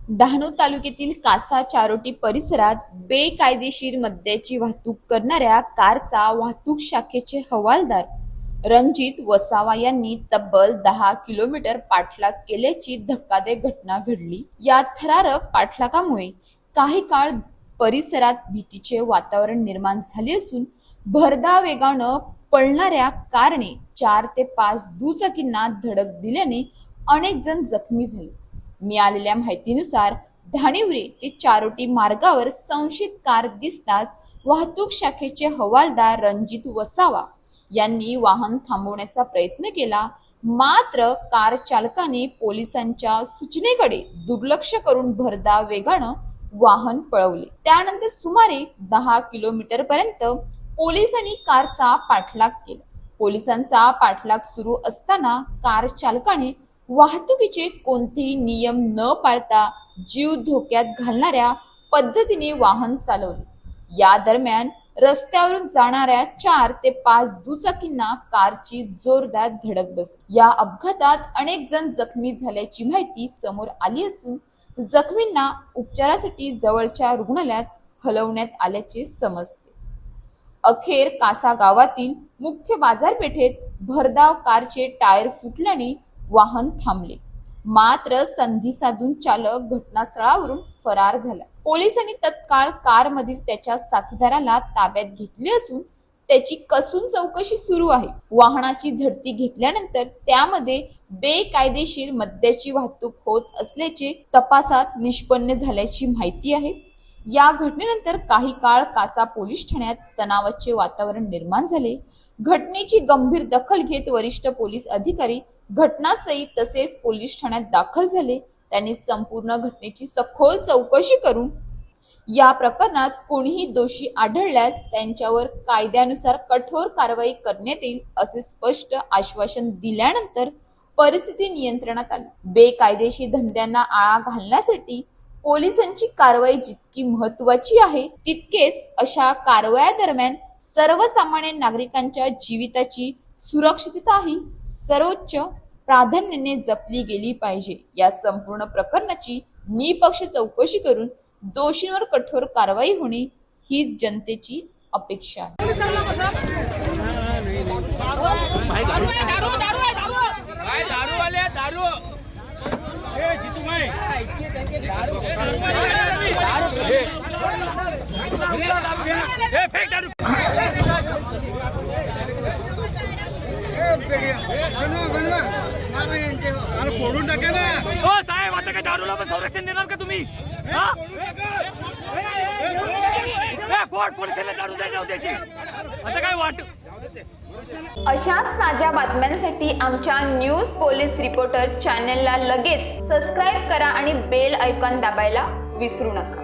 डहाणू तालुक्यातील कासा चारोटी परिसरात बेकायदेशीर मद्याची वाहतूक करणाऱ्या कारचा वाहतूक शाखेचे हवालदार रणजित वसावा यांनी तब्बल 10 किलोमीटर पाठलाग केल्याची धक्कादायक घटना घडली। या थरारक पाठलागामुळे काही काळ परिसरात भीतीचे वातावरण निर्माण झाले असून भरधाव वेगानं पळणाऱ्या कारने 4 ते 5 दुचाकींना धडक दिल्याने अनेक जण जखमी झाले। मिळालेल्या माहितीनुसार धाणिवरे ते चारोटी मार्गावर संशयित कार दिसताच वाहतूक शाखेचे हवालदार रणजित वसावा यांनी वाहन थांबवण्याचा प्रयत्न केला, मात्र कार चालकाने पोलिसांच्या सूचनेकडे दुर्लक्ष करून भरधाव वेगानं वाहन पळवले। त्यानंतर सुमारे 10 किलोमीटर पर्यंत पोलिसांनी कारचा पाठलाग केला। पोलिसांचा पाठलाग सुरू असताना कार चालकाने वाहतुकीचे कोणतेही नियम न पाळता जीव धोक्यात घालणाऱ्या पद्धतीने वाहन चालवले। या दरम्यान रस्त्यावरून जाणाऱ्या 4 ते 5 दुचाकींना कारची जोरदार धडक बसली। या अपघातात अनेक जण जखमी झाल्याची माहिती समोर आली असून जखमींना उपचारासाठी जवळच्या रुग्णालयात हलवण्यात आल्याचे समजते। अखेर कासा गावातील मुख्य बाजारपेठेत भरधाव कारचे टायर फुटल्याने वाहन थांबले, मात्र संधी साधून चालक घटनास्थळावरून फरार झाला। पोलिसांनी तत्काळ कारमधील त्याच्या साथीदाराला ताब्यात घेतले असून त्याची कसून चौकशी सुरू आहे। वाहनाची झडती घेतल्यानंतर त्यामध्ये बेकायदेशीर मद्याची वाहतूक होत असल्याचे तपासात निष्पन्न झाल्याची माहिती आहे। या घटनेनंतर काही काळ कासा पोलीस ठाण्यात तणावाचे वातावरण निर्माण झाले। घटनेची गंभीर दखल घेत वरिष्ठ पोलीस अधिकारी घटनास्थळी तसेच पोलीस ठाण्यात दाखल झाले। त्यांनी संपूर्ण घटनेची सखोल चौकशी करून या प्रकरणात कोणीही दोषी आढळल्यास त्यांच्यावर कायद्यानुसार कठोर कारवाई करण्यात येईल असे स्पष्ट आश्वासन दिल्यानंतर परिस्थिती नियंत्रणात आली। बेकायदेशीर धंद्यांना आळा घालण्यासाठी पोलिसांची कारवाई जितकी महत्त्वाची आहे, तितकेच अशा कारवाया दरम्यान सर्वसामान्य नागरिकांच्या जीविताची सुरक्षितता ही सर्वोच्च प्राधान्याने जपली गेली पाहिजे। या संपूर्ण प्रकरणाची निपक्ष चौकशी करून दोषींवर कठोर कारवाई होणे ही जनतेची अपेक्षा आहे। फोडून टाका ना हो साहेब, आता काय दारूला पण संरक्षण देणार का तुम्ही? फोड पोलिसांना दारू द्यायला त्याची आता काय वाट। अशाच ताज्या बातम्यांसाठी आमच्या न्यूज पोलीस रिपोर्टर चॅनलला लगेच सबस्क्राईब करा आणि बेल आयकॉन दाबायला विसरू नका।